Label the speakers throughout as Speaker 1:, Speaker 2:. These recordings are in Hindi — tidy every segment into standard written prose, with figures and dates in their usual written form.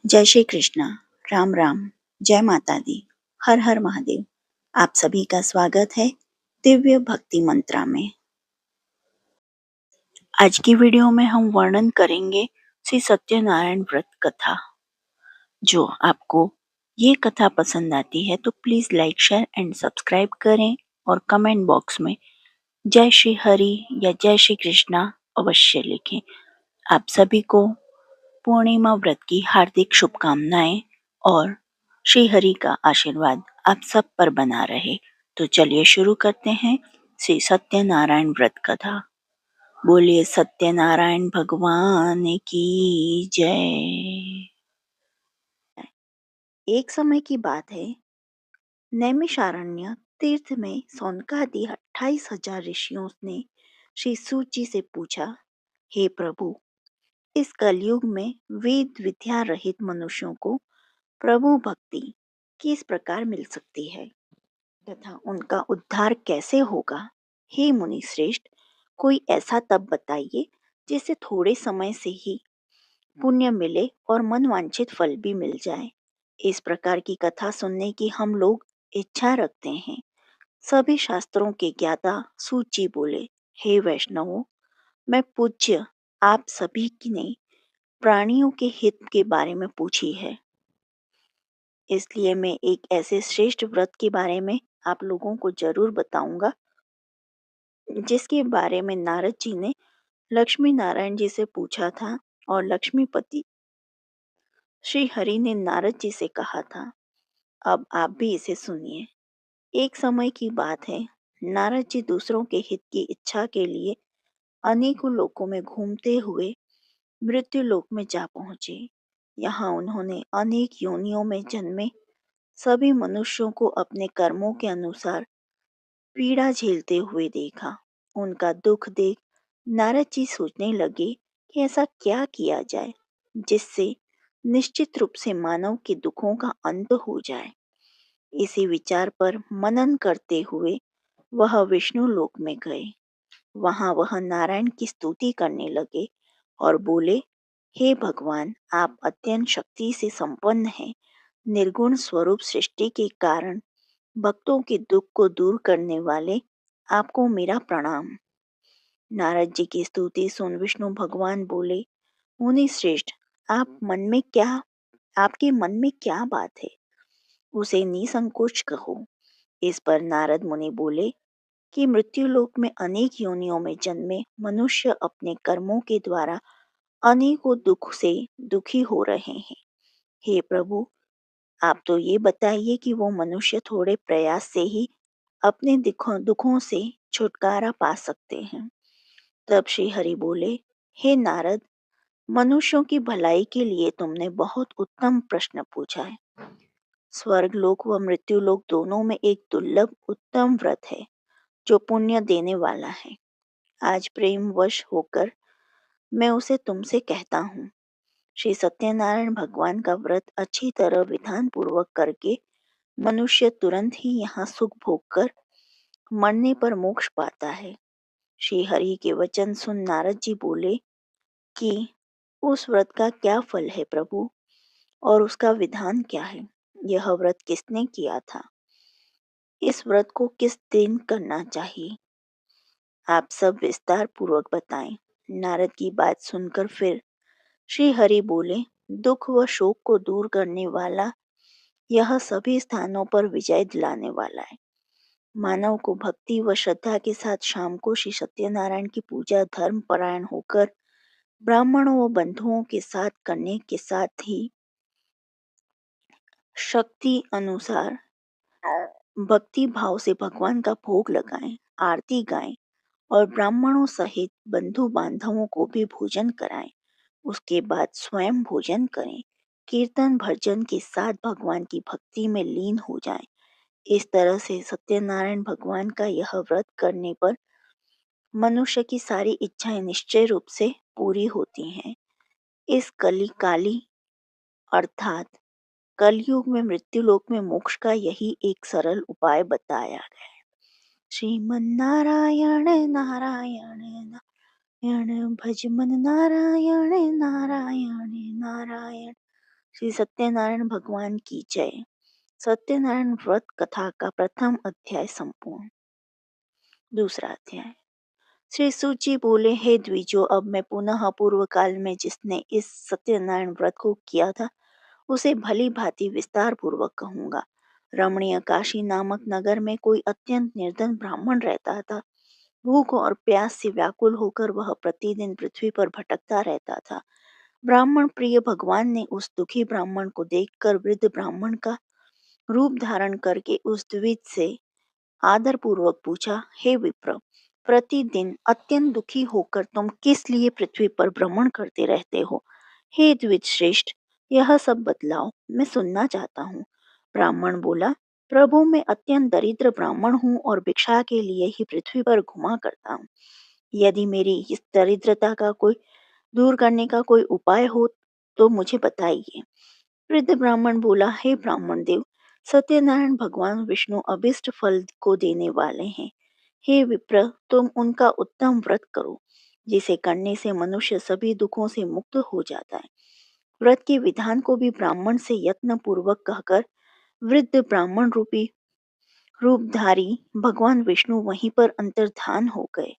Speaker 1: जय श्री कृष्णा, राम राम, जय माता दी, हर हर महादेव। आप सभी का स्वागत है दिव्य भक्ति मंत्रा में। आज की वीडियो में हम वर्णन करेंगे श्री सत्यनारायण व्रत कथा। जो आपको ये कथा पसंद आती है तो please like share and subscribe करें और कमेंट बॉक्स में जय श्री हरि या जय श्री कृष्णा अवश्य लिखें। आप सभी को पूर्णिमा व्रत की हार्दिक शुभकामनाएं और श्री हरि का आशीर्वाद आप सब पर बना रहे। तो चलिए शुरू करते हैं श्री सत्यनारायण व्रत कथा। बोलिए सत्यनारायण भगवान की जय। एक समय की बात है, नैमिषारण्य तीर्थ में सौनकादि 28,000 ऋषियों ने श्री सूत जी से पूछा, हे प्रभु, इस कलयुग में वेद विद्या रहित मनुष्यों को प्रभु भक्ति किस प्रकार मिल सकती है तथा उनका उद्धार कैसे होगा। हे मुनि श्रेष्ठ, कोई ऐसा तप बताइए जिससे थोड़े समय से ही पुण्य मिले और मनवांछित फल भी मिल जाए। इस प्रकार की कथा सुनने की हम लोग इच्छा रखते हैं। सभी शास्त्रों के ज्ञाता सूत जी बोले, हे वैष्णवों, मैं पूज्य आप सभी की ने प्राणियों के हित के बारे में पूछी है, इसलिए मैं एक ऐसे श्रेष्ठ व्रत के बारे में आप लोगों को जरूर बताऊंगा, जिसके बारे में नारद जी ने लक्ष्मी नारायण जी से पूछा था और लक्ष्मीपति श्री हरि ने नारद जी से कहा था। अब आप भी इसे सुनिए। एक समय की बात है, नारद जी दूसरों के हित की इच्छा के लिए अनेकों लोकों में घूमते हुए मृत्यु लोक में जा पहुंचे। यहाँ उन्होंने अनेक योनियों में जन्मे सभी मनुष्यों को अपने कर्मों के अनुसार पीड़ा झेलते हुए देखा। उनका दुख देख नारद जी सोचने लगे कि ऐसा क्या किया जाए जिससे निश्चित रूप से मानव के दुखों का अंत हो जाए। इसी विचार पर मनन करते हुए वह विष्णु लोक में गए। वहां वह नारायण की स्तुति करने लगे और बोले, हे भगवान, आप अत्यंत शक्ति से संपन्न हैं। निर्गुण स्वरूप सृष्टि के कारण भक्तों के दुख को दूर करने वाले आपको मेरा प्रणाम। नारद जी की स्तुति सुन विष्णु भगवान बोले, मुनि श्रेष्ठ, आपके मन में क्या बात है, उसे निसंकोच कहो। इस पर नारद मुनि बोले कि मृत्युलोक में अनेक योनियों में जन्मे मनुष्य अपने कर्मों के द्वारा अनेकों दुख से दुखी हो रहे हैं। हे प्रभु, आप तो ये बताइए कि वो मनुष्य थोड़े प्रयास से ही अपने दुखों से छुटकारा पा सकते हैं। तब श्री हरि बोले, हे नारद, मनुष्यों की भलाई के लिए तुमने बहुत उत्तम प्रश्न पूछा है। स्वर्ग लोक व मृत्यु लोक दोनों में एक दुर्लभ उत्तम व्रत है जो पुण्य देने वाला है। आज प्रेम वश होकर मैं उसे तुमसे कहता हूँ। श्री सत्यनारायण भगवान का व्रत अच्छी तरह विधान पूर्वक करके मनुष्य तुरंत ही यहाँ सुख भोग कर मरने पर मोक्ष पाता है। श्री हरि के वचन सुन नारद जी बोले कि उस व्रत का क्या फल है प्रभु, और उसका विधान क्या है। यह व्रत किसने किया था, इस व्रत को किस दिन करना चाहिए, आप सब विस्तार पूर्वक बताएं। नारद की बात सुनकर फिर श्री हरि बोले, दुख व शोक को दूर करने वाला, यह सभी स्थानों पर विजय दिलाने वाला है। मानव को भक्ति व श्रद्धा के साथ शाम को श्री सत्यनारायण की पूजा धर्म परायण होकर ब्राह्मणों व बंधुओं के साथ करने के साथ ही शक्ति अनुसार भक्ति भाव से भगवान का भोग लगाएं, आरती गाएं और ब्राह्मणों सहित बंधु बांधवों को भी भोजन कराएं। उसके बाद स्वयं भोजन करें। कीर्तन भजन के साथ भगवान की भक्ति में लीन हो जाएं। इस तरह से सत्यनारायण भगवान का यह व्रत करने पर मनुष्य की सारी इच्छाएं निश्चय रूप से पूरी होती हैं। इस काली अर्थात कलयुग में मृत्युलोक में मोक्ष का यही एक सरल उपाय बताया गया है। श्रीमन नारायण नारायण नारायण भज मन नारायण नारायण नारायण। श्री सत्यनारायण भगवान की जय। सत्यनारायण व्रत कथा का प्रथम अध्याय संपूर्ण। दूसरा अध्याय। श्री सूत जी बोले, हे द्विजो, अब मैं पुनः पूर्व काल में जिसने इस सत्यनारायण व्रत को किया था उसे भली भांति विस्तार पूर्वक कहूंगा। रमणीय काशी नामक नगर में कोई अत्यंत निर्धन ब्राह्मण रहता था। भूख और प्यास से व्याकुल होकर वह प्रतिदिन पृथ्वी पर भटकता रहता था। ब्राह्मण प्रिय भगवान ने उस दुखी ब्राह्मण को देखकर वृद्ध ब्राह्मण का रूप धारण करके उस द्विज से आदर पूर्वक पूछा, हे विप्र, प्रतिदिन अत्यंत दुखी होकर तुम किस लिए पृथ्वी पर भ्रमण करते रहते हो? हे द्विज श्रेष्ठ, यह सब बतलाओ, मैं सुनना चाहता हूँ। ब्राह्मण बोला, प्रभु, मैं अत्यंत दरिद्र ब्राह्मण हूँ और भिक्षा के लिए ही पृथ्वी पर घुमा करता हूँ। यदि मेरी इस दरिद्रता का कोई दूर करने का कोई उपाय हो तो मुझे बताइए। वृद्ध ब्राह्मण बोला, हे ब्राह्मण देव, सत्यनारायण भगवान विष्णु अभिष्ट फल को देने वाले हैं। हे विप्र, तुम उनका उत्तम व्रत करो, जिसे करने से मनुष्य सभी दुखों से मुक्त हो जाता है। व्रत के विधान को भी ब्राह्मण से यत्न पूर्वक कहकर वृद्ध ब्राह्मण रूपी रूपधारी भगवान विष्णु वहीं पर अंतर्धान हो गए।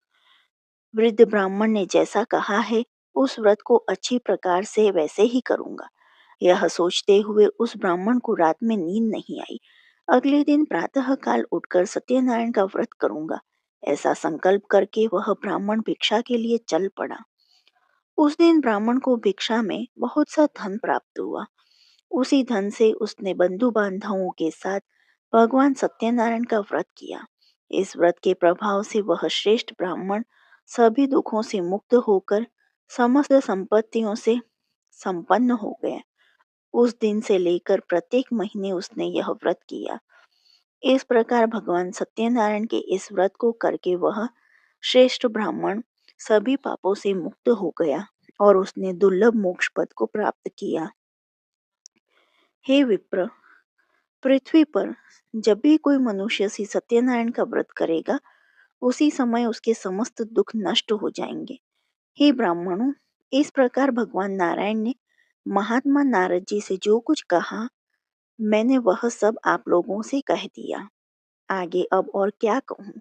Speaker 1: वृद्ध ब्राह्मण ने जैसा कहा है, उस व्रत को अच्छी प्रकार से वैसे ही करूंगा। यह सोचते हुए उस ब्राह्मण को रात में नींद नहीं आई। अगले दिन प्रातः काल उठकर सत्यनारायण का व्रत करूंगा, ऐसा संकल्प करके वह ब्राह्मण भिक्षा के लिए चल पड़ा। उस दिन ब्राह्मण को भिक्षा में बहुत सा धन प्राप्त हुआ। उसी धन से उसने बंधु बांधवों के साथ भगवान सत्यनारायण का व्रत किया। इस व्रत के प्रभाव से वह श्रेष्ठ ब्राह्मण सभी दुखों से मुक्त होकर समस्त संपत्तियों से संपन्न हो गया। उस दिन से लेकर प्रत्येक महीने उसने यह व्रत किया। इस प्रकार भगवान सत्यनारायण के इस व्रत को करके वह श्रेष्ठ ब्राह्मण सभी पापों से मुक्त हो गया और उसने दुर्लभ मोक्ष पद को प्राप्त किया। हे विप्र, पृथ्वी पर जब भी कोई मनुष्य श्री सत्यनारायण का व्रत करेगा, उसी समय उसके समस्त दुख नष्ट हो जाएंगे। हे ब्राह्मणों, इस प्रकार भगवान नारायण ने महात्मा नारद जी से जो कुछ कहा, मैंने वह सब आप लोगों से कह दिया। आगे अब और क्या कहूँ,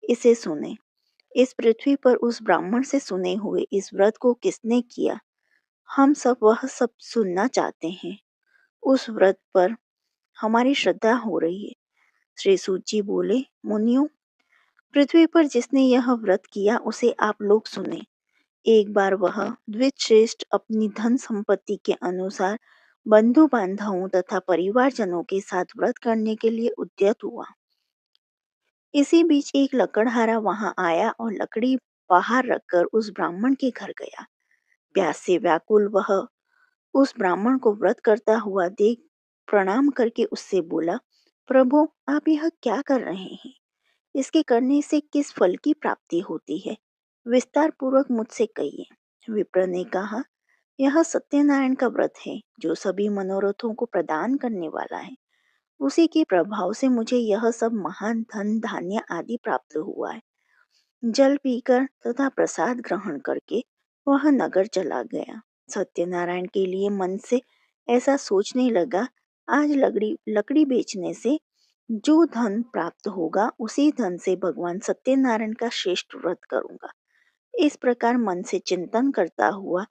Speaker 1: इसे सुने। इस पृथ्वी पर उस ब्राह्मण से सुने हुए इस व्रत को किसने किया, हम सब वह सब सुनना चाहते हैं। उस व्रत पर हमारी श्रद्धा हो रही है। श्री सूत जी बोले, मुनियों, पृथ्वी पर जिसने यह व्रत किया उसे आप लोग सुने। एक बार वह द्विजश्रेष्ठ अपनी धन संपत्ति के अनुसार बंधु बांधवों तथा परिवारजनों के साथ व्रत करने के लिए उद्यत हुआ। इसी बीच एक लकड़हारा वहां आया और लकड़ी बाहर रखकर उस ब्राह्मण के घर गया। प्यास से व्याकुल वह उस ब्राह्मण को व्रत करता हुआ देख प्रणाम करके उससे बोला, प्रभु, आप यह क्या कर रहे हैं? इसके करने से किस फल की प्राप्ति होती है? विस्तार पूर्वक मुझसे कहिए। विप्र ने कहा, यह सत्यनारायण का व्रत है जो सभी मनोरथों को प्रदान करने वाला है। उसी के प्रभाव से मुझे यह सब महान धन धान्य आदि प्राप्त हुआ है। जल पीकर तथा प्रसाद ग्रहण करके वह नगर चला गया। सत्यनारायण के लिए मन से ऐसा सोचने लगा, आज लकड़ी लकड़ी बेचने से जो धन प्राप्त होगा उसी धन से भगवान सत्यनारायण का श्रेष्ठ व्रत करूंगा। इस प्रकार मन से चिंतन करता हुआ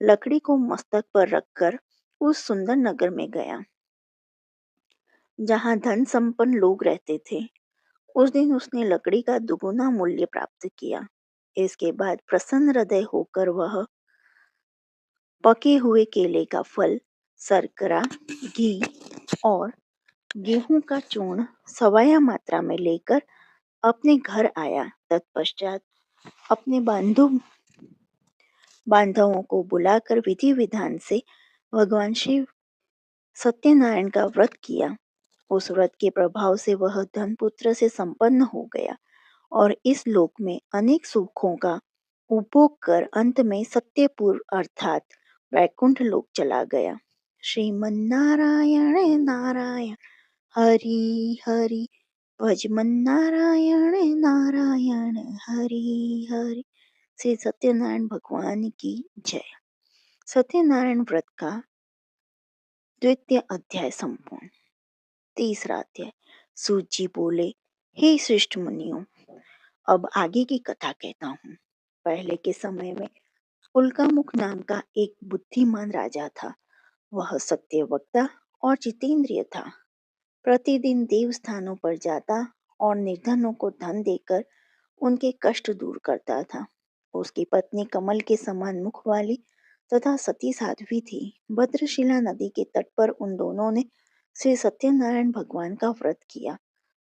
Speaker 1: लकड़ी को मस्तक पर रखकर उस सुंदर नगर में गया जहाँ धन संपन्न लोग रहते थे। उस दिन उसने लकड़ी का दुगुना मूल्य प्राप्त किया। इसके बाद प्रसन्न हृदय होकर वह पके हुए केले का फल, शर्करा, घी और गेहूं का चूर्ण सवाया मात्रा में लेकर अपने घर आया। तत्पश्चात अपने बांधवों को बुलाकर विधि विधान से भगवान शिव सत्यनारायण का व्रत किया। उस व्रत के प्रभाव से वह धनपुत्र से संपन्न हो गया और इस लोक में अनेक सुखों का उपभोग कर अंत में सत्यपुर अर्थात वैकुंठ लोक चला गया। श्रीमन्नारायण नारायण हरि हरि, भजमन नारायण नारायण हरि हरि। श्री सत्यनारायण भगवान की जय। सत्यनारायण व्रत का द्वितीय अध्याय संपूर्ण। तीसरा अध्याय। सूत जी बोले, हे श्रेष्ठ मुनियों, अब आगे की कथा कहता हूँ। पहले के समय में उल्कामुख नाम का एक बुद्धिमान राजा था। वह सत्यवक्ता और जितेंद्रिय था। प्रतिदिन देव स्थानों पर जाता और निर्धनों को धन देकर उनके कष्ट दूर करता था। उसकी पत्नी कमल के समान मुख वाली तथा सती साध्वी थी। भद्रशिला नदी के तट पर उन दोनों ने श्री सत्यनारायण भगवान का व्रत किया।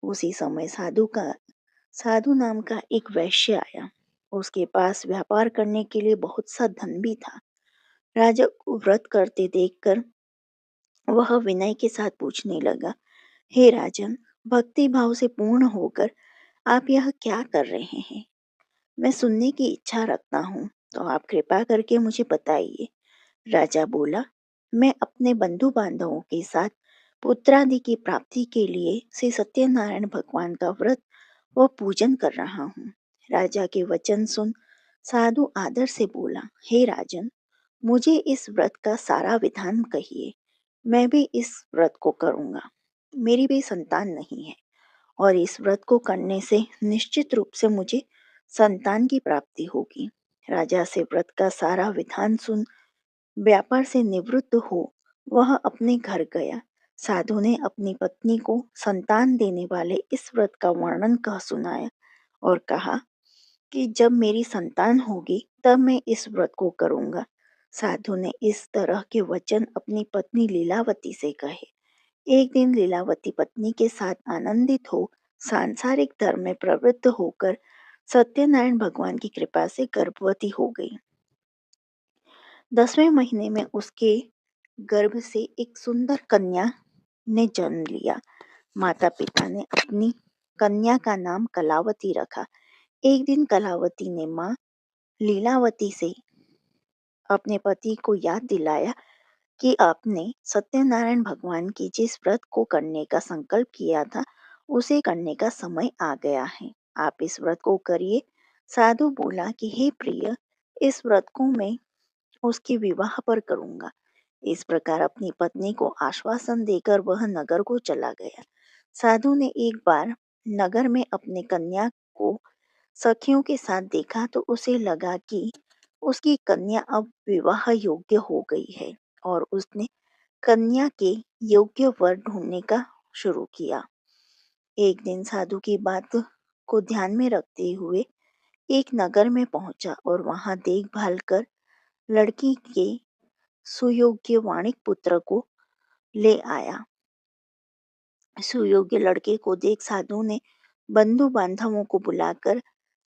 Speaker 1: उसी समय साधु नाम का एक वैश्य आया। उसके पास व्यापार करने के लिए बहुत सा धन भी था। राजा को व्रत करते देखकर वह विनय के साथ पूछने लगा, हे राजन, भक्ति भाव से पूर्ण होकर आप यह क्या कर रहे हैं? मैं सुनने की इच्छा रखता हूँ, तो आप कृपा करके मुझे बताइए। राजा बोला, मैं अपने बंधु बांधवों के साथ पुत्रादि की प्राप्ति के लिए श्री सत्यनारायण भगवान का व्रत व पूजन कर रहा हूँ। राजा के वचन सुन साधु आदर से बोला, हे राजन, मुझे इस व्रत का सारा विधान कहिए। मैं भी इस व्रत को करूँगा। मेरी भी संतान नहीं है और इस व्रत को करने से निश्चित रूप से मुझे संतान की प्राप्ति होगी। राजा से व्रत का सारा विधान सुन व्यापार से निवृत्त हो वह अपने घर गया। साधु ने अपनी पत्नी को संतान देने वाले इस व्रत का वर्णन कह सुनाया और कहा कि जब मेरी संतान होगी तब मैं इस व्रत को करूंगा। साधु ने इस तरह के वचन अपनी पत्नी लीलावती से कहे। एक दिन लीलावती पत्नी के साथ आनंदित हो सांसारिक धर्म में प्रवृत्त होकर सत्यनारायण भगवान की कृपा से गर्भवती हो गई। 10वें महीने में उसके गर्भ से एक सुंदर कन्या ने जन्म लिया। माता पिता ने अपनी कन्या का नाम कलावती रखा। एक दिन कलावती ने माँ लीलावती से अपने पति को याद दिलाया कि आपने सत्यनारायण भगवान की जिस व्रत को करने का संकल्प किया था उसे करने का समय आ गया है। आप इस व्रत को करिए। साधु बोला कि हे प्रिय, इस व्रत को मैं उसके विवाह पर करूंगा। इस प्रकार अपनी पत्नी को आश्वासन देकर वह नगर को चला गया। साधु ने एक बार नगर में अपने कन्या को सखियों के साथ देखा तो उसे लगा कि उसकी कन्या अब विवाह योग्य हो गई है और उसने कन्या के योग्य वर ढूंढने का शुरू किया। एक दिन साधु की बात को ध्यान में रखते हुए एक नगर में पहुंचा और वहां देखभाल कर लड़की के सुयोग्य वाणिक पुत्र को ले आया। सुयोग्य लड़के को देख साधु ने बंधु बांधवों को बुलाकर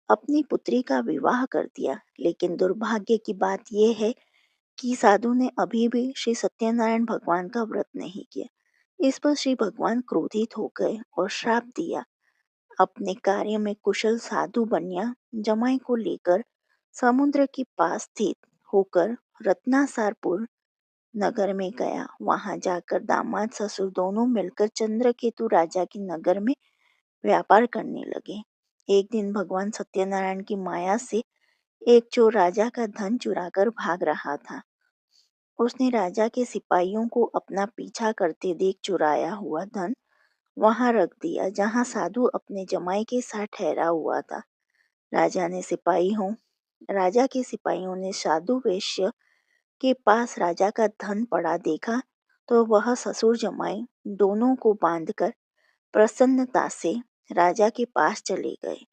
Speaker 1: अपनी पुत्री का विवाह कर दिया। लेकिन दुर्भाग्य की बात यह है कि साधु ने अभी भी श्री सत्यनारायण भगवान का व्रत नहीं किया। इस पर श्री भगवान क्रोधित हो गए और श्राप दिया। अपने कार्य में कुशल साधु बनिया जमाई को लेकर समुद्र के पास स्थित होकर रत्नासारपुर नगर में गया। वहां जाकर दामाद ससुर दोनों मिलकर चंद्रकेतु राजा के नगर में व्यापार करने लगे। एक दिन भगवान सत्यनारायण की माया से एक चोर राजा का धन चुराकर भाग रहा था। उसने राजा के सिपाहियों को अपना पीछा करते देख चुराया हुआ धन वहां रख दिया जहां साधु अपने जमाई के साथ ठहरा हुआ था। राजा के सिपाहियों ने साधु वैश्य के पास राजा का धन पड़ा देखा तो वह ससुर जमाई दोनों को बांधकर प्रसन्नता से राजा के पास चले गए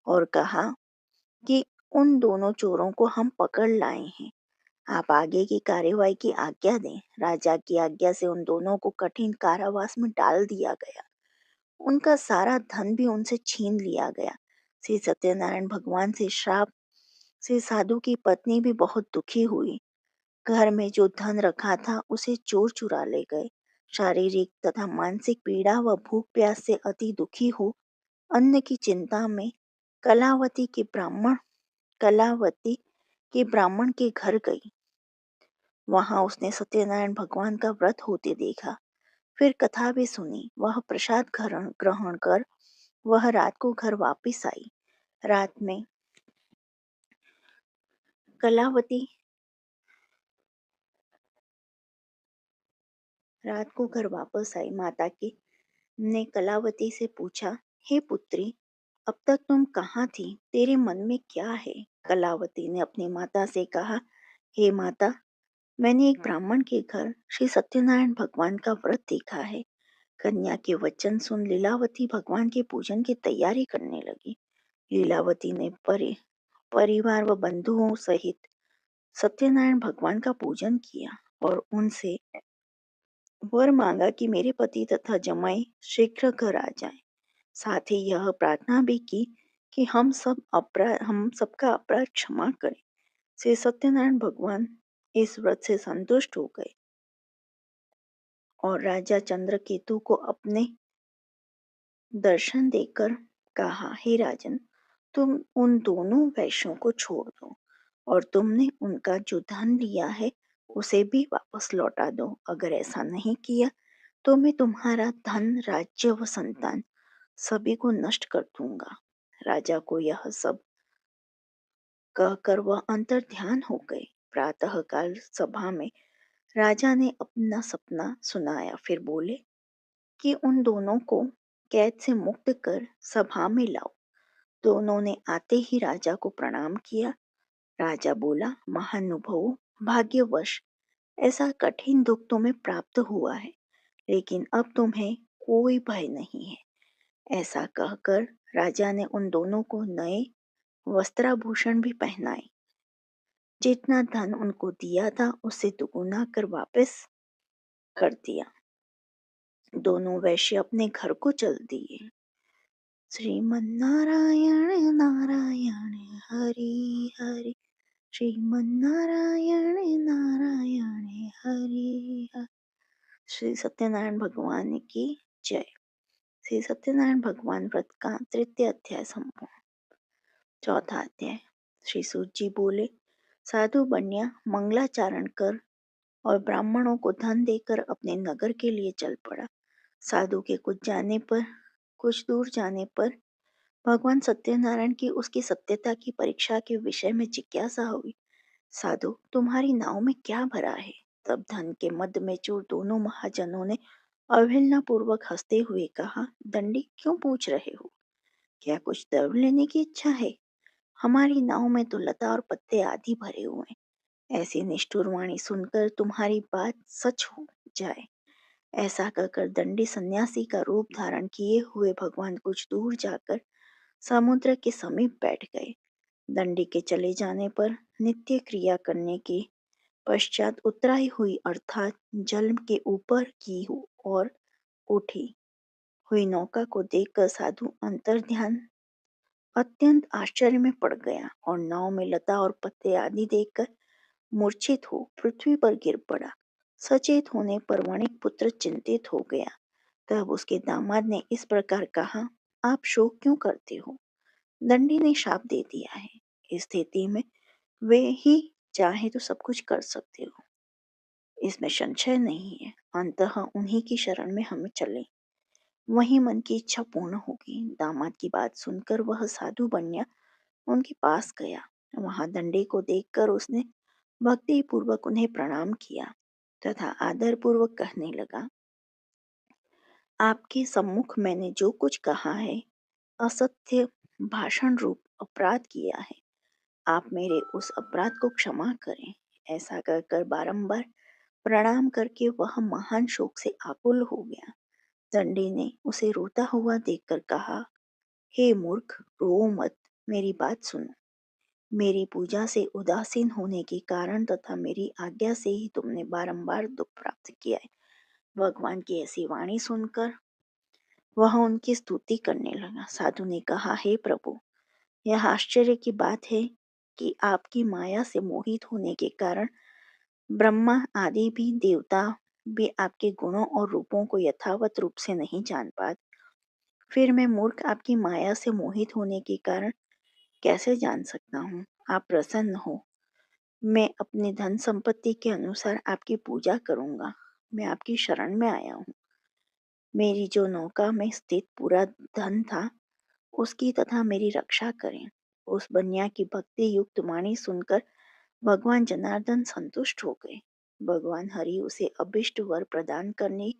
Speaker 1: और कहा कि उन दोनों चोरों को हम पकड़ लाए हैं। आप आगे की कार्यवाही की आज्ञा दें। राजा की आज्ञा से उन दोनों को कठिन कारावास में डाल दिया गया। उनका सारा धन भी उनसे छीन लिया गया। श्री सत्यनारायण भगवान से श्राप से साधु की पत्नी भी बहुत दुखी हुई। घर में जो धन रखा था उसे चोर चुरा ले गए। शारीरिक तथा मानसिक पीड़ा व भूख प्यास से अति दुखी हो अन्न की चिंता में कलावती कलावती के ब्राह्मण के घर गई। वहां उसने सत्यनारायण भगवान का व्रत होते देखा। फिर कथा भी सुनी। वह प्रसाद ग्रहण कर वह रात को घर वापस आई। रात में कलावती रात को घर वापस आई माता की ने कलावती से पूछा, हे पुत्री, अब तक तुम कहाँ थी? तेरे मन में क्या है? कलावती ने अपनी माता से कहा, हे माता, मैंने एक ब्राह्मण के घर श्री सत्यनारायण भगवान का व्रत देखा है। कन्या के वचन सुन लीलावती भगवान के पूजन की तैयारी करने लगी। लीलावती ने परिवार व बंधुओं सहित सत्यनारायण भगवान का पूजन किया और उनसे वर मांगा कि मेरे पति तथा जमाई शीघ्र घर आ जाएं। साथ ही यह प्रार्थना भी की कि हम सबका अपराध क्षमा करें। श्री सत्यनारायण भगवान इस व्रत से संतुष्ट हो गए और राजा चंद्रकेतु को अपने दर्शन देकर कहा, हे राजन, तुम उन दोनों वैश्यों को छोड़ दो और तुमने उनका जो धन लिया है उसे भी वापस लौटा दो। अगर ऐसा नहीं किया तो मैं तुम्हारा धन, राज्य व संतान सभी को नष्ट कर दूंगा। राजा को यह सब कहकर वह अंतर ध्यान हो गए। प्रातःकाल सभा में राजा ने अपना सपना सुनाया, फिर बोले कि उन दोनों को कैद से मुक्त कर सभा में लाओ। दोनों ने आते ही राजा को प्रणाम किया। राजा बोला, महानुभावों, भाग्यवश ऐसा कठिन दुख तुम्हें प्राप्त हुआ है, लेकिन अब तुम्हें कोई भय नहीं है। ऐसा कहकर राजा ने उन दोनों को नए वस्त्राभूषण भी पहनाए। जितना धन उनको दिया था उससे दुगुना कर वापस कर दिया। दोनों वैश्य अपने घर को चल दिए। श्रीमन्नारायण नारायण हरि हरि, श्रीमन्नारायण नारायण हरि हरि। श्री सत्यनारायण भगवान की जय। श्री सत्यनारायण भगवान व्रत का तृतीय अध्याय संपूर्ण। चौथा अध्याय। श्री सूत जी बोले, साधु बन्या मंगलाचरण कर और ब्राह्मणों को धन देकर अपने नगर के लिए चल पड़ा। साधु के कुछ दूर जाने पर भगवान सत्यनारायण की उसकी सत्यता की परीक्षा के विषय में जिज्ञासा हुई। साधु, तुम्हारी नाव में क्या भरा है? तब धन के मद में चूर दोनों महाजनों ने अवहेलना पूर्वक हंसते हुए कहा, दंडी, क्यों पूछ रहे हो? क्या कुछ द्रव्य लेने की इच्छा है? हमारी नाव में तो लता और पत्ते आदि भरे हुए हैं। ऐसी निष्ठुर वाणी सुनकर तुम्हारी बात सच हो जाए। ऐसा कहकर दंडी सन्यासी का रूप धारण किए हुए भगवान कुछ दूर जाकर समुद्र के समीप बैठ गए। दंडी के चले जाने पर नित्य क्रिया करने के पश्चात उतराई हुई अर्थात जल के ऊपर की और उठी हुई नौका को देखकर साधु अंतर्ध्यान अत्यंत आश्चर्य में पड़ गया और नाव में लता और पत्ते आदि देखकर मूर्छित हो पृथ्वी पर गिर पड़ा। सचेत होने पर वणिक पुत्र चिंतित हो गया। तब उसके दामाद ने इस प्रकार कहा, आप शोक क्यों करते हो? दंडी ने शाप दे दिया है। इस स्थिति में वे ही चाहे तो सब कुछ कर सकते हो, इसमें संशय नहीं है। अंततः उन्हीं की शरण में हमें चले, वहीं मन की इच्छा पूर्ण होगी। दामाद की बात सुनकर वह साधु बन्या उनके पास गया। वहां दंडे को देखकर उसने भक्ति पूर्वक उन्हें प्रणाम किया तथा आदर पूर्वक कहने लगा, आपके सम्मुख मैंने जो कुछ कहा है, असत्य भाषण रूप अपराध किया है। आप मेरे उस अपराध को क्षमा करें। ऐसा कहकर बारंबार प्रणाम करके वह महान शोक से आकुल हो गया। दंडी ने उसे रोता हुआ देखकर कहा, हे मूर्ख, रो मत, मेरी बात सुनो। मेरी पूजा से उदासीन होने के कारण तथा मेरी आज्ञा से ही तुमने बारंबार दुख प्राप्त किया है। भगवान की ऐसी वाणी सुनकर वह उनकी स्तुति करने लगा। साधु ने कहा, हे प्रभु, यह आश्चर्य की बात है कि आपकी माया से मोहित होने के कारण ब्रह्मा आदि भी देवता भी आपके गुणों और रूपों को यथावत रूप से नहीं जान पाते। फिर मैं मूर्ख आपकी माया से मोहित होने के कारण कैसे जान सकता हूँ? आप प्रसन्न हो, मैं अपनी धन संपत्ति के अनुसार आपकी पूजा करूंगा। मैं आपकी शरण में आया हूँ। मेरी जो नौका में स्थित पूरा धन था उसकी तथा मेरी रक्षा करें। उस बन्या की भक्ति युक्त वाणी सुनकर भगवान जनार्दन संतुष्ट हो गए। भगवान हरि उसे अभिष्ट वर प्रदान करने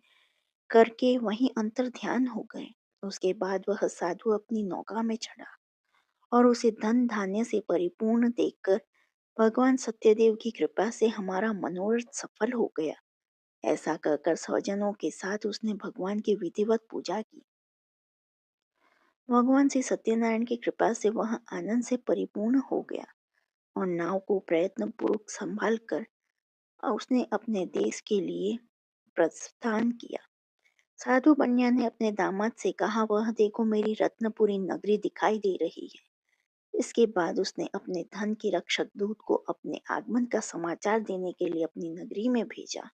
Speaker 1: करके वहीं अंतर ध्यान हो गए। उसके बाद वह साधु अपनी नौका में चढ़ा और उसे धन धान्य से परिपूर्ण देखकर भगवान सत्यदेव की कृपा से हमारा मनोरथ सफल हो गया, ऐसा कहकर स्वजनों के साथ उसने भगवान की विधिवत पूजा की। भगवान श्री सत्यनारायण की कृपा से वह आनंद से परिपूर्ण हो गया और नाव को प्रयत्न पूर्वक संभाल कर उसने अपने देश के लिए प्रस्थान किया। साधु बन्या ने अपने दामाद से कहा, वह देखो मेरी रत्नपुरी नगरी दिखाई दे रही है। इसके बाद उसने अपने धन के रक्षक दूत को अपने आगमन का समाचार देने के लिए अपनी नगरी में भेजा।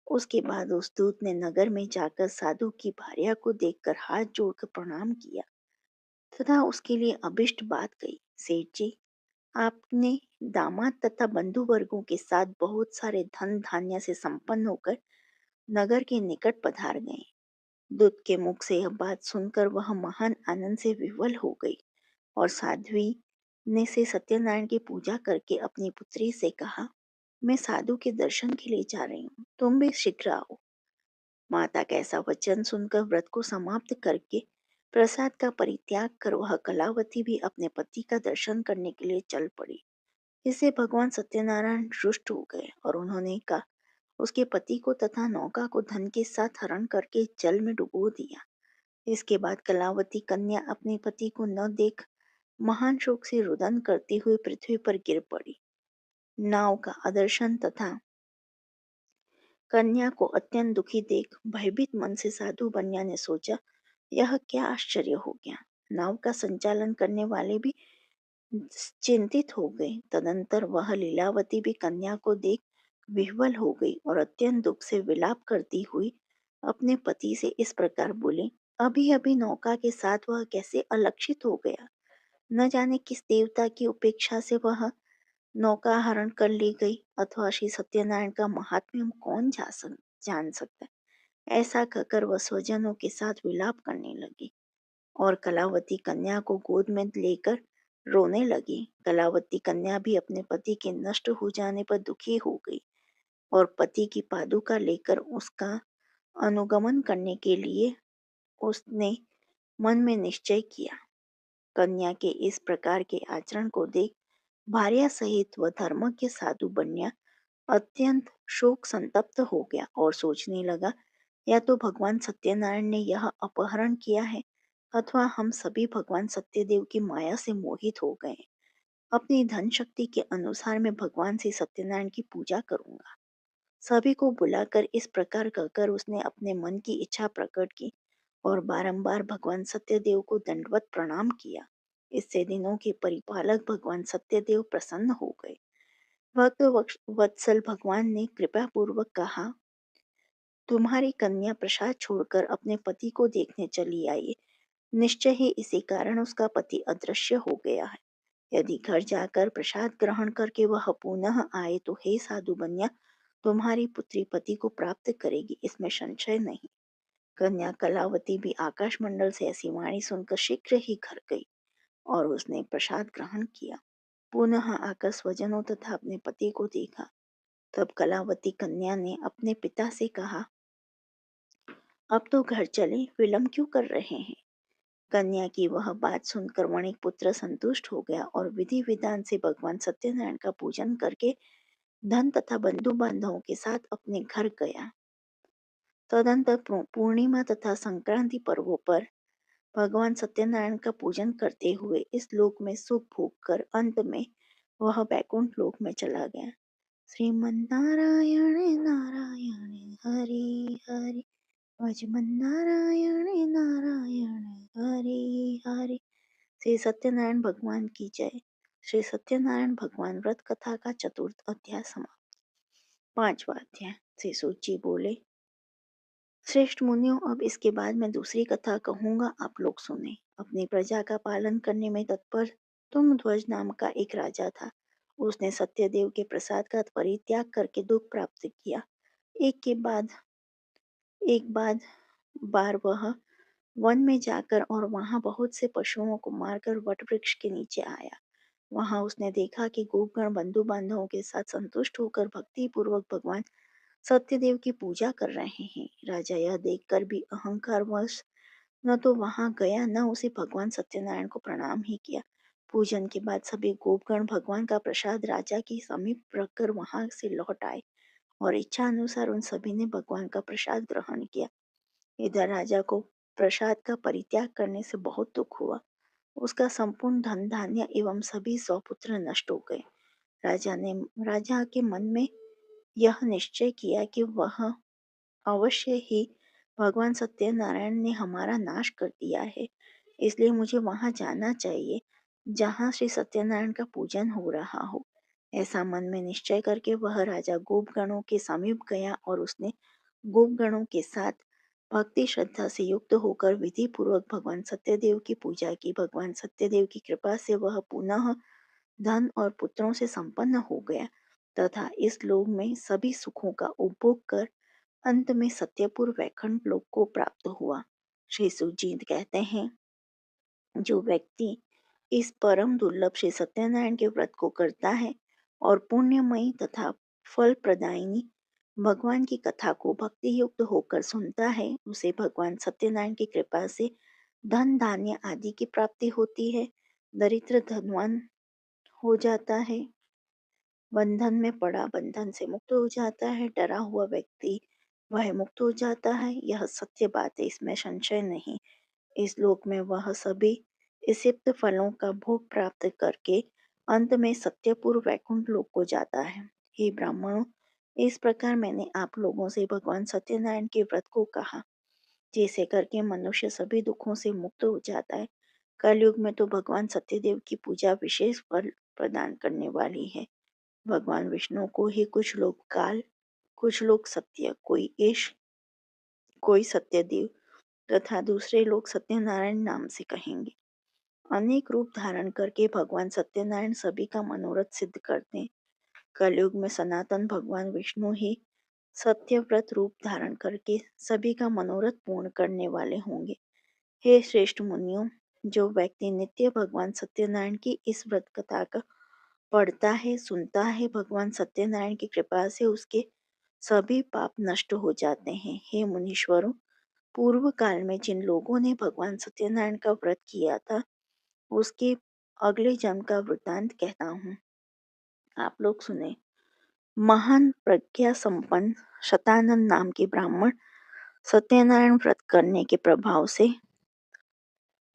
Speaker 1: उसके बाद उस दूत ने नगर में जाकर साधु की भार्या को देखकर हाथ जोड़कर प्रणाम किया तथा उसके लिए अभिष्ट बात कही। सेठ जी, आपने दामाद तथा बंधु वर्गों के साथ बहुत सारे धन धान्य से संपन्न होकर नगर के निकट पधार गए। दूत के मुख से यह बात सुनकर वह महान आनंद से विह्वल हो गई और साध्वी ने से सत्यनारायण की पूजा करके अपनी पुत्री से कहा, मैं साधु के दर्शन के लिए जा रही हूँ, तुम भी शीघ्र आओ। माता का ऐसा वचन सुनकर व्रत को समाप्त करके प्रसाद का परित्याग कर वह कलावती भी अपने पति का दर्शन करने के लिए चल पड़ी। इससे भगवान सत्यनारायण रुष्ट हो गए और उन्होंने कहा उसके पति को तथा नौका को धन के साथ हरण करके जल में डुबो दिया। इसके बाद कलावती कन्या अपने पति को न देख महान शोक से रुदन करती हुई पृथ्वी पर गिर पड़ी। नाव का अदर्शन तथा कन्या को अत्यंत दुखी देख भयभीत मन से साधु बन्या ने सोचा, यह क्या आश्चर्य हो गया। नाव का संचालन करने वाले भी चिंतित हो गए। तदंतर वह लीलावती भी कन्या को देख विह्वल हो गई और अत्यंत दुख से विलाप करती हुई अपने पति से इस प्रकार बोली, अभी अभी नौका के साथ वह कैसे अलक्षित हो गया। न जाने किस देवता की उपेक्षा से वह नौका हरण कर ली गई, अथवा श्री सत्यनारायण का महात्म्य कौन जान सकता है। ऐसा कहकर वह स्वजनों के साथ विलाप करने लगी और कलावती कन्या को गोद में लेकर रोने लगी। कलावती कन्या भी अपने पति के नष्ट हो जाने पर दुखी हो गई और पति की पादुका लेकर उसका अनुगमन करने के लिए उसने मन में निश्चय किया। कन्या के इस प्रकार के आचरण को देख भार्या सहित वह धर्मज्ञ साधु बन्या अत्यंत शोक संतप्त हो गया और सोचने लगा, या तो भगवान सत्यनारायण ने यह अपहरण किया है अथवा हम सभी भगवान सत्यदेव की माया से मोहित हो गए। अपनी धन शक्ति के अनुसार मैं भगवान से सत्यनारायण की पूजा करूंगा। सभी को बुलाकर इस प्रकार कहकर उसने अपने मन की इच्छा प्रकट की और बारंबार भगवान सत्यदेव को दंडवत प्रणाम किया। इससे दिनों के परिपालक भगवान सत्यदेव प्रसन्न हो गए। भक्त वत्सल भगवान ने कृपा पूर्वक कहा, तुम्हारी कन्या प्रसाद छोड़कर अपने पति को देखने चली आई है। निश्चय ही इसी कारण उसका पति अदृश्य हो गया है। यदि घर जाकर प्रसाद ग्रहण करके वह पुनः आए तो हे साधु बन्या, तुम्हारी पुत्री पति को प्राप्त करेगी, इसमें संशय नहीं। कन्या कलावती भी आकाश मंडल से ऐसी वाणी सुनकर शीघ्र ही घर गई और उसने प्रसाद ग्रहण किया। पुनः आकर स्वजनों तथा अपने पति को देखा। तब कलावती कन्या ने अपने पिता से कहा, अब तो घर चले, विलंब क्यों कर रहे हैं। कन्या की वह बात सुनकर वणिक पुत्र संतुष्ट हो गया और विधि विधान से भगवान सत्यनारायण का पूजन करके धन तथा बंधु बांधवों के साथ अपने घर गया। तदंतर पूर्णिमा तथा संक्रांति पर्वों पर भगवान सत्यनारायण का पूजन करते हुए इस लोक में सुख भोग कर अंत में वह वैकुंठ लोक में चला गया। श्रीमन्नारायण नारायण हरि हरि, भजमन्नारायण नारायण हरि हरि। श्री सत्यनारायण भगवान की जय। श्री सत्यनारायण भगवान व्रत कथा का चतुर्थ अध्याय समाप्त। पांचवा अध्याय। श्री सूत जी बोले, श्रेष्ठ मुनियों, अब इसके बाद मैं दूसरी कथा कहूंगा, आप लोग सुने। अपनी प्रजा का पालन करने में तत्पर तुंगध्वज नाम का एक राजा था। उसने सत्यदेव के प्रसाद का परित्याग करके दुख प्राप्त किया। एक के बाद एक बार वह वन में जाकर और वहां बहुत से पशुओं को मारकर वट वृक्ष के नीचे आया। वहां उसने देखा कि गोपगण बंधु बांधवों के साथ संतुष्ट होकर भक्ति पूर्वक भगवान सत्यदेव की पूजा कर रहे हैं। राजा यह देखकर भी अहंकारवश न तो वहां गया न उसे भगवान सत्यनारायण को प्रणाम ही किया। पूजन के बाद सभी गोपगण भगवान का प्रसाद राजा के समीप रखकर वहां से लौट आए और इच्छा अनुसार उन सभी ने भगवान का प्रसाद ग्रहण किया। इधर राजा को प्रसाद का परित्याग करने से बहुत दुख हुआ। उसका संपूर्ण धन धान्य एवं सभी सौपुत्र नष्ट हो गए। राजा के मन में यह निश्चय किया कि वह अवश्य ही भगवान सत्यनारायण ने हमारा नाश कर दिया है, इसलिए मुझे वहां जाना चाहिए जहां श्री सत्यनारायण का पूजन हो रहा हो। ऐसा मन में निश्चय करके वह राजा गोपगणों के समीप गया और उसने गोपगणों के साथ भक्ति श्रद्धा से युक्त होकर विधि पूर्वक भगवान सत्यदेव की पूजा की। भगवान सत्यदेव की कृपा से वह पुनः धन और पुत्रों से संपन्न हो गया तथा इस लोक में सभी सुखों का उपभोग कर अंत में सत्यपुर वैकुंठ लोक को प्राप्त हुआ। श्री सुजीत कहते हैं, जो व्यक्ति इस परम दुर्लभ श्री सत्यनारायण के व्रत को करता है और पुण्यमयी तथा फल प्रदायिनी भगवान की कथा को भक्ति युक्त होकर सुनता है, उसे भगवान सत्यनारायण की कृपा से धन धान्य आदि की प्राप्ति होती है। दरिद्र धनवान हो जाता है, बंधन में पड़ा बंधन से मुक्त हो जाता है, डरा हुआ व्यक्ति वह मुक्त हो जाता है। यह सत्य बात है, इसमें संशय नहीं। इस लोक में वह सभी इसिप्त फलों का भोग प्राप्त करके अंत में सत्यपुर वैकुंठ लोक को जाता है। हे ब्राह्मणों, इस प्रकार मैंने आप लोगों से भगवान सत्यनारायण के व्रत को कहा, जैसे करके मनुष्य सभी दुखों से मुक्त हो जाता है। कलयुग में तो भगवान सत्यदेव की पूजा विशेष फल प्रदान करने वाली है। भगवान विष्णु को ही कुछ लोग काल, कुछ लोग सत्य, कोई ईश, कोई सत्यदेव तथा दूसरे लोग सत्यनारायण नाम से कहेंगे। अनेक रूप धारण करके भगवान सत्यनारायण सभी का मनोरथ सिद्ध करते हैं। कलयुग में सनातन भगवान विष्णु ही सत्यव्रत रूप धारण करके सभी का मनोरथ पूर्ण करने वाले होंगे। हे श्रेष्ठ मुनियों, जो व्यक्ति नित्य भगवान सत्यनारायण की इस व्रत कथा का पढ़ता है, सुनता है, भगवान सत्यनारायण की कृपा से उसके सभी पाप नष्ट हो जाते हैं। हे मुनीश्वरों, पूर्व काल में जिन लोगों ने भगवान सत्यनारायण का व्रत किया था, उसके अगले जन्म का वृतांत कहता हूँ, आप लोग सुने। महान प्रज्ञा संपन्न शतानंद नाम के ब्राह्मण सत्यनारायण व्रत करने के प्रभाव से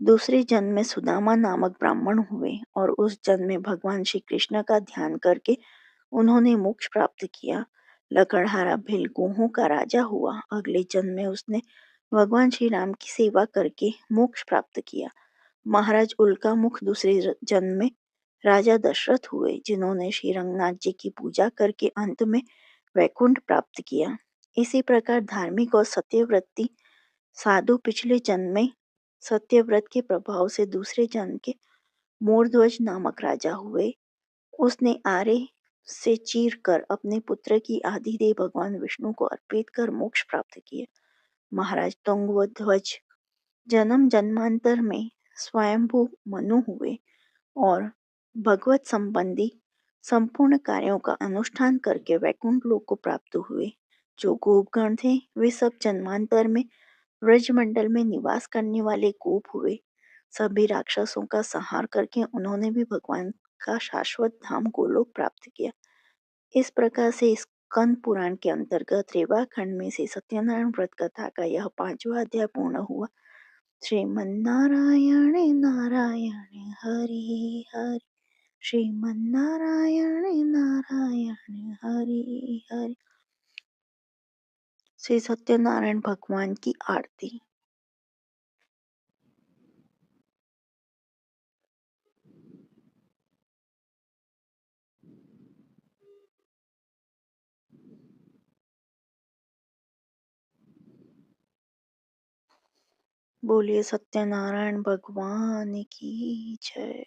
Speaker 1: दूसरे जन्म में सुदामा नामक ब्राह्मण हुए और उस जन्म में भगवान श्री कृष्ण का ध्यान करके उन्होंने मोक्ष प्राप्त किया। लकड़हारा भिल गोहों का राजा हुआ। अगले जन्म में उसने भगवान श्री राम की सेवा करके मोक्ष प्राप्त किया। महाराज उल्का मुख दूसरे जन्म में राजा दशरथ हुए, जिन्होंने श्री रंगनाथ जी की पूजा करके अंत में वैकुंठ प्राप्त किया। इसी प्रकार धार्मिक और सत्यव्रती साधु पिछले जन्म में सत्यव्रत के प्रभाव से दूसरे जन्म के मोरध्वज नामक राजा हुए। उसने आरे से चीर कर अपने पुत्र की आदि देह भगवान विष्णु को अर्पित कर मोक्ष प्राप्त किया। महाराज तुंगध्वज जन्म जन्मांतर में स्वयंभू मनु हुए और भगवत संबंधी संपूर्ण कार्यों का अनुष्ठान करके वैकुंठ लोक को प्राप्त हुए। जो गोपगण थे, वे सब जन्मांतर में ब्रजमंडल में निवास करने वाले गोप हुए। सभी राक्षसों का संहार करके उन्होंने भी भगवान का शाश्वत धाम गोलोक प्राप्त किया। इस प्रकार से स्कंद पुराण के अंतर्गत रेवा खंड में से सत्यनारायण व्रत कथा का यह 5वां अध्याय पूर्ण हुआ। श्रीमन्नारायण नारायण हरि हरि, श्रीमन्नारायण नारायण हरि हरि। श्री सत्यनारायण भगवान की आरती। बोलिए सत्यनारायण भगवान की जय।